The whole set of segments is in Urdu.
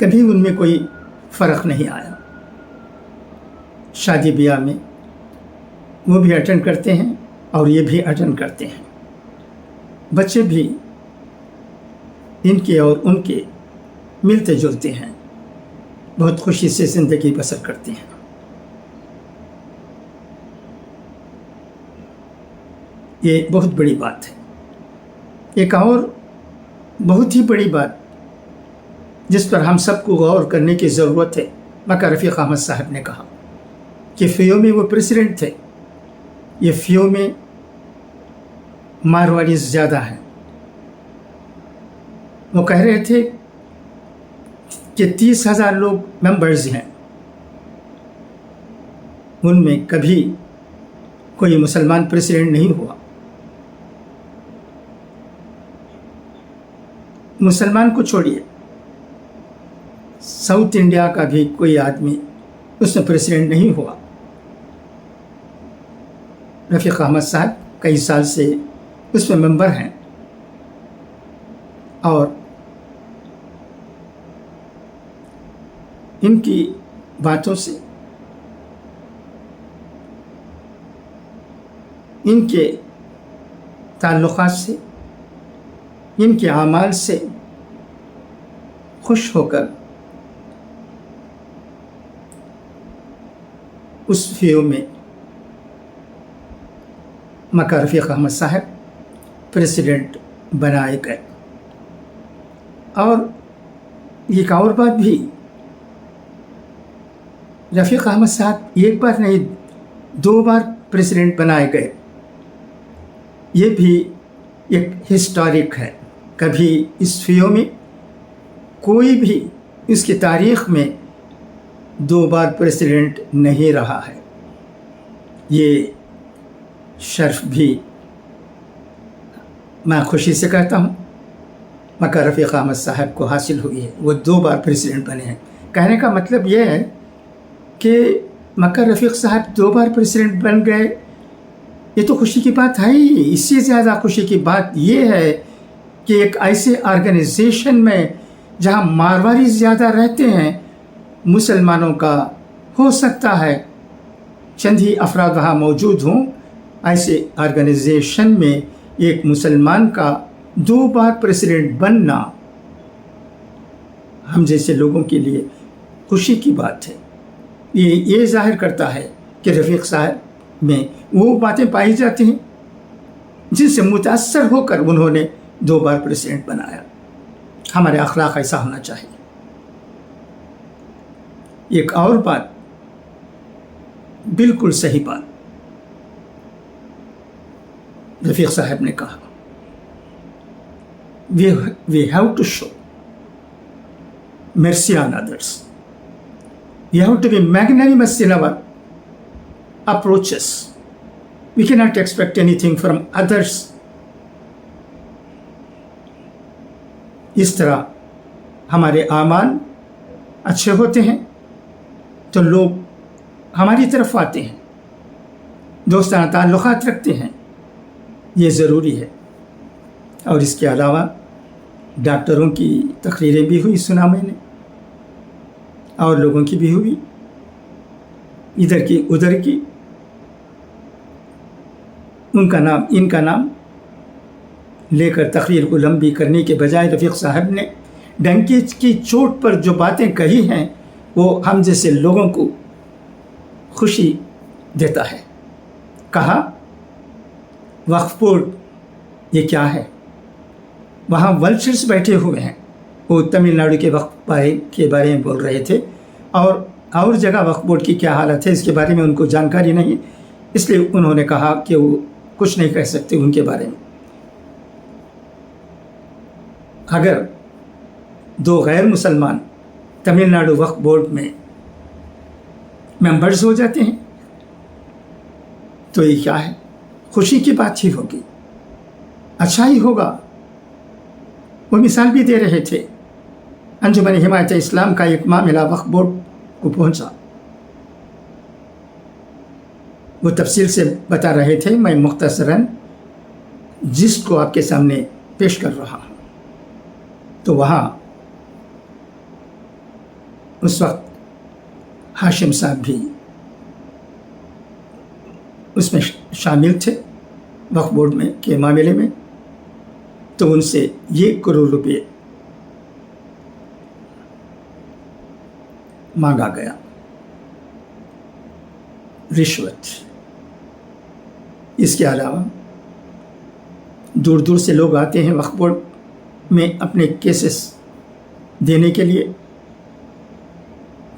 کبھی ان میں کوئی فرق نہیں آیا. شادی بیاہ میں وہ بھی اٹینڈ کرتے ہیں اور یہ بھی اٹینڈ کرتے ہیں. بچے بھی ان کے اور ان کے ملتے جلتے ہیں، بہت خوشی سے زندگی بسر کرتے ہیں. یہ بہت بڑی بات ہے. ایک اور بہت ہی بڑی بات جس پر ہم سب کو غور کرنے کی ضرورت ہے، مکہ رفیق احمد صاحب نے کہا کہ فیو میں وہ پریزیڈنٹ تھے. یہ فیو میں مارواڑی زیادہ ہیں. وہ کہہ رہے تھے کہ 30,000 لوگ ممبرز ہیں، ان میں کبھی کوئی مسلمان پریزیڈنٹ نہیں ہوا. مسلمان کو چھوڑیے، ساؤتھ انڈیا کا بھی کوئی آدمی اس میں پریزیڈنٹ نہیں ہوا. رفیق احمد صاحب کئی سال سے اس میں ممبر ہیں اور ان کی باتوں سے، ان کے تعلقات سے، ان کے اعمال سے خوش ہو کر اس فیو میں مکہ رفیق احمد صاحب پریزیڈنٹ بنائے گئے. اور ایک اور بات بھی، رفیق احمد صاحب ایک بار نہیں 2 بار پریزیڈنٹ بنائے گئے. یہ بھی ایک ہسٹورک ہے. کبھی اس فیو میں کوئی بھی اس کی تاریخ میں 2 بار پریزیڈنٹ نہیں رہا ہے. یہ شرف بھی میں خوشی سے کہتا ہوں مکہ رفیق احمد صاحب کو حاصل ہوئی ہے. وہ 2 بار پریزیڈنٹ بنے ہیں. کہنے کا مطلب یہ ہے کہ مکہ رفیق صاحب 2 بار پریزیڈنٹ بن گئے، یہ تو خوشی کی بات ہے ہی. اس سے زیادہ خوشی کی بات یہ ہے کہ ایک ایسے آرگنائزیشن میں جہاں مارواڑی زیادہ رہتے ہیں، مسلمانوں کا ہو سکتا ہے چند ہی افراد وہاں موجود ہوں، ایسے آرگنائزیشن میں ایک مسلمان کا 2 بار پریزیڈنٹ بننا ہم جیسے لوگوں کے لیے خوشی کی بات ہے. یہ ظاہر کرتا ہے کہ رفیق صاحب میں وہ باتیں پائی جاتی ہیں جن سے متاثر ہو کر انہوں نے 2 بار پریزیڈنٹ بنایا. ہمارے اخلاق ایسا ہونا چاہیے. ایک اور بات، بالکل صحیح بات رفیق صاحب نے کہا، we have to show mercy on others. We have to be magnanimous in our approaches. We cannot expect anything from others. اس طرح ہمارے اعمال اچھے ہوتے ہیں تو لوگ ہماری طرف آتے ہیں، دوستانہ تعلقات رکھتے ہیں. یہ ضروری ہے. اور اس کے علاوہ ڈاکٹروں کی تقریریں بھی ہوئی، سنا میں نے، اور لوگوں کی بھی ہوئی، ادھر کی ادھر کی. ان کا نام لے کر تقریر کو لمبی کرنے کے بجائے رفیق صاحب نے ڈنکی کی چوٹ پر جو باتیں کہی ہیں وہ ہم جیسے لوگوں کو خوشی دیتا ہے. کہا وقف بورڈ یہ کیا ہے؟ وہاں ولچرز بیٹھے ہوئے ہیں. وہ تمل ناڈو کے وقف کے بارے میں بول رہے تھے، اور جگہ وقف بورڈ کی کیا حالت ہے اس کے بارے میں ان کو جانکاری نہیں، اس لیے انہوں نے کہا کہ وہ کچھ نہیں کہہ سکتے ان کے بارے میں. اگر 2 غیر مسلمان تمل ناڈو وقف بورڈ میں ممبرز ہو جاتے ہیں تو یہ کیا ہے؟ خوشی کی بات ہی ہوگی، اچھا ہی ہوگا. وہ مثال بھی دے رہے تھے، انجمن حمایت اسلام کا ایک معاملہ وقف بورڈ کو پہنچا، وہ تفصیل سے بتا رہے تھے. میں مختصراً جس کو آپ کے سامنے پیش کر رہا ہوں. تو وہاں اس وقت ہاشم صاحب بھی اس میں شامل تھے وقف بورڈ میں کے معاملے میں، تو ان سے 1 کروڑ روپے مانگا گیا رشوت۔ اس کے علاوہ دور دور سے لوگ آتے ہیں وقف بورڈ میں اپنے کیسز دینے کے لیے،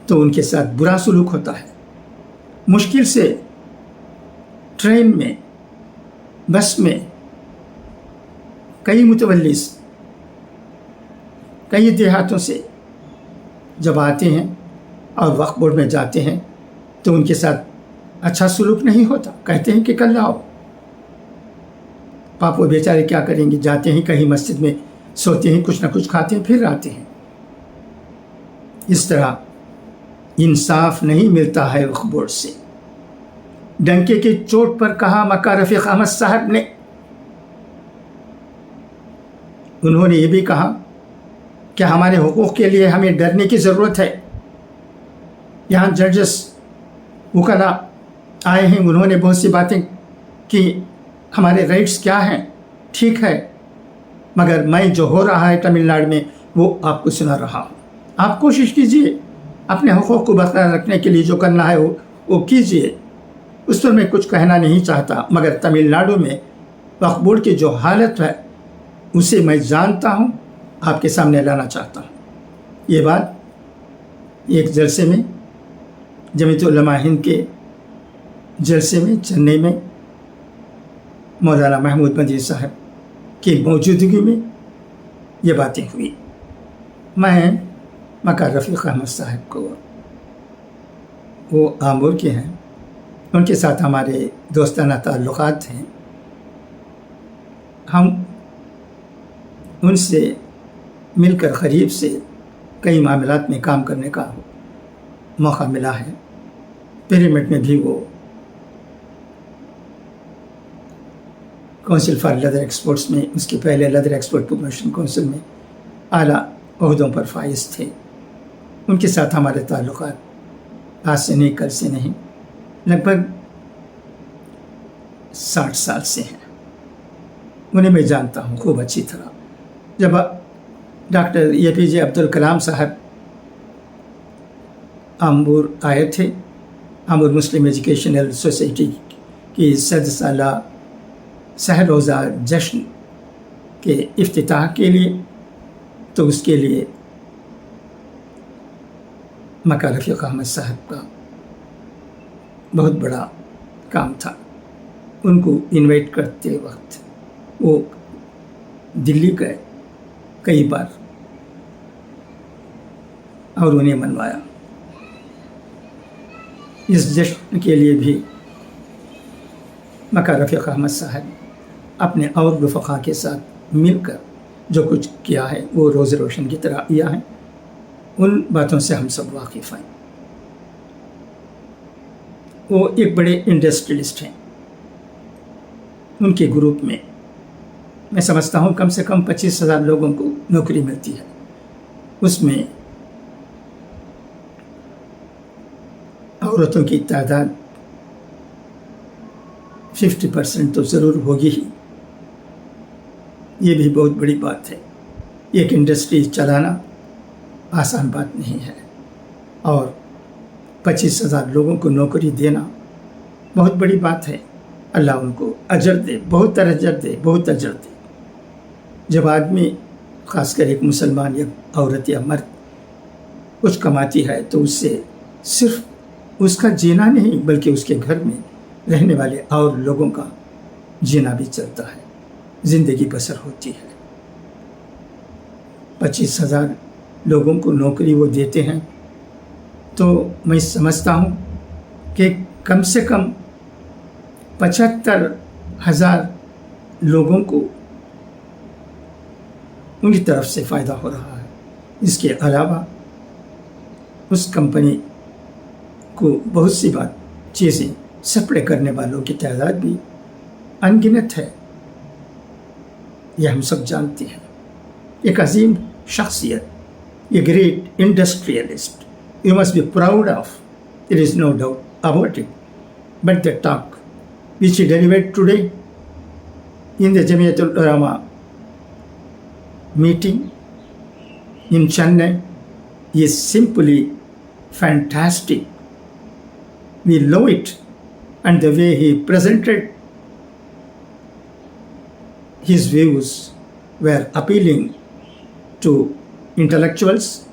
تو ان کے ساتھ برا سلوک ہوتا ہے۔ مشکل سے ٹرین میں، بس میں کئی متولیز کئی دیہاتوں سے جب آتے ہیں اور وقف بورڈ میں جاتے ہیں تو ان کے ساتھ اچھا سلوک نہیں ہوتا، کہتے ہیں کہ کل آؤ۔ پاپو بیچارے کیا کریں گے، جاتے ہیں کہیں مسجد میں سوتے ہیں، کچھ نہ کچھ کھاتے ہیں، پھر آتے ہیں۔ اس طرح انصاف نہیں ملتا ہے وقف بورڈ سے۔ ڈنکے کی چوٹ پر کہا مکہ رفیق احمد صاحب نے، انہوں نے یہ بھی کہا کہ ہمارے حقوق کے لیے ہمیں ڈرنے کی ضرورت ہے۔ یہاں ججز وکلاء آئے ہیں، انہوں نے بہت سی باتیں کی، ہمارے رائٹس کیا ہیں، ٹھیک ہے، مگر میں جو ہو رہا ہے تمل ناڈو میں وہ آپ کو سنا رہا ہوں۔ آپ کوشش کیجئے اپنے حقوق کو برقرار رکھنے کے لیے جو کرنا ہے وہ کیجئے۔ اس پر میں کچھ کہنا نہیں چاہتا، مگر تمل ناڈو میں وقف بورڈ کی جو حالت ہے اسے میں جانتا ہوں، آپ کے سامنے لانا چاہتا ہوں۔ یہ بات ایک جلسے میں، جمعیت علماء ہند کے جلسے میں چنئی میں مولانا محمود مدنی صاحب کی موجودگی میں یہ باتیں ہوئی۔ میں مکہ رفیق احمد صاحب کو، وہ آمور کے ہیں، ان کے ساتھ ہمارے دوستانہ تعلقات ہیں، ہم ان سے مل کر قریب سے کئی معاملات میں کام کرنے کا موقع ملا ہے۔ پیرامڈ میں بھی وہ کونسل فار لیدر ایکسپورٹس میں، اس کے پہلے لیدر ایکسپورٹ پروموشن کونسل میں اعلیٰ عہدوں پر فائز تھے۔ ان کے ساتھ ہمارے تعلقات آج سے نہیں، کل سے نہیں، لگ بھگ 60 سال سے ہیں۔ انہیں میں جانتا ہوں خوب اچھی طرح۔ جب ڈاکٹر APJ عبد الکلام صاحب آمبور آئے تھے، آمبور مسلم ایجوکیشنل سوسائٹی کی 100 سالہ سہ روزہ جشن کے افتتاح کے لیے، تو اس کے لیے مکہ رفیق احمد صاحب کا بہت بڑا کام تھا۔ ان کو انوائٹ کرتے وقت وہ دلی گئے کئی بار اور انہیں منوایا۔ اس جشن کے لیے بھی مکہ رفیق احمد صاحب اپنے اور رفقا کے ساتھ مل کر جو کچھ کیا ہے وہ روز روشن کی طرح کیا ہے۔ ان باتوں سے ہم سب واقف ہیں۔ وہ ایک بڑے انڈسٹریلسٹ ہیں۔ ان کے گروپ میں سمجھتا ہوں کم سے کم 25,000 لوگوں کو نوکری ملتی ہے۔ اس میں عورتوں کی تعداد 50% تو ضرور ہوگی ہی۔ یہ بھی بہت بڑی بات ہے۔ ایک انڈسٹری چلانا آسان بات نہیں ہے، اور 25,000 لوگوں کو نوکری دینا بہت بڑی بات ہے۔ اللہ ان کو اجر دے، بہت اجر دے، بہت اجر دے۔ جب آدمی، خاص کر ایک مسلمان یا عورت یا مرد، کچھ کماتی ہے تو اس سے صرف اس کا جینا نہیں بلکہ اس کے گھر میں رہنے والے اور لوگوں کا جینا بھی چلتا ہے، زندگی بسر ہوتی ہے۔ 25,000 لوگوں کو نوکری وہ دیتے ہیں، تو میں سمجھتا ہوں کہ کم سے کم 75,000 لوگوں کو ان کی طرف سے فائدہ ہو رہا ہے۔ اس کے علاوہ اس کمپنی کو بہت سی چیزیں سپلائی کرنے والوں کی تعداد بھی ان گنت ہے، یہ ہم سب جانتے ہیں۔ ایک عظیم شخصیت، یہ great industrialist you must be proud of. There is no doubt about it. But the talk which he delivered today in the Jamiatul Ulama meeting in Chennai is simply fantastic. We love it, and the way he presented his views were appealing to intellectuals,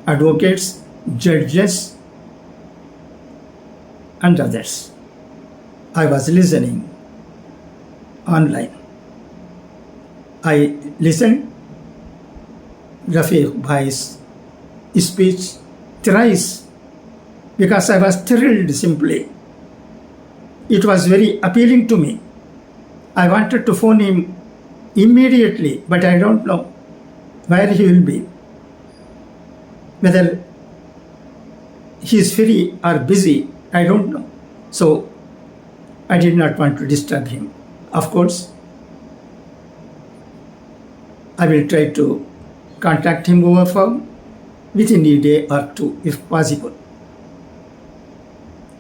advocates, judges, and others. I was listening online. I listened Rafiq Bhai's speech thrice because I was thrilled simply. It was very appealing to me. I wanted to phone him immediately, but I don't know where he will be. Whether he is free or busy, I don't know. So I did not want to disturb him. Of course, I will try to contact him over phone within a day or two if possible.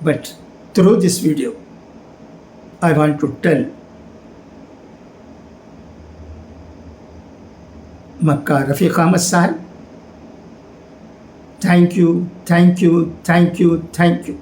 But through this video, I want to tell Makkah Rafiq Ahmad Sahib, thank you, thank you, thank you, thank you.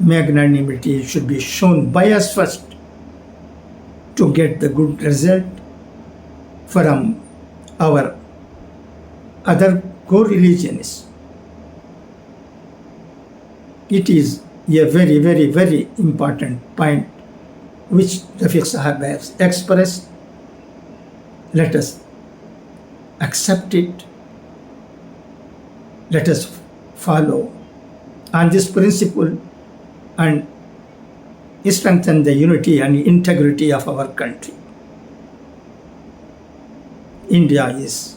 magnanimity should be shown by us first to get the good result from our other co-religionists. It is a very, very, very important point which Rafiq Sahab has expressed let us accept it. Let us follow on this principle and strengthen the unity and integrity of our country. India is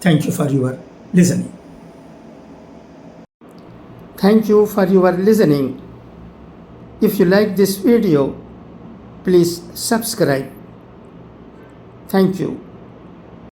Thank you for your listening. Thank you for your listening. If you like this video, please subscribe. Thank you.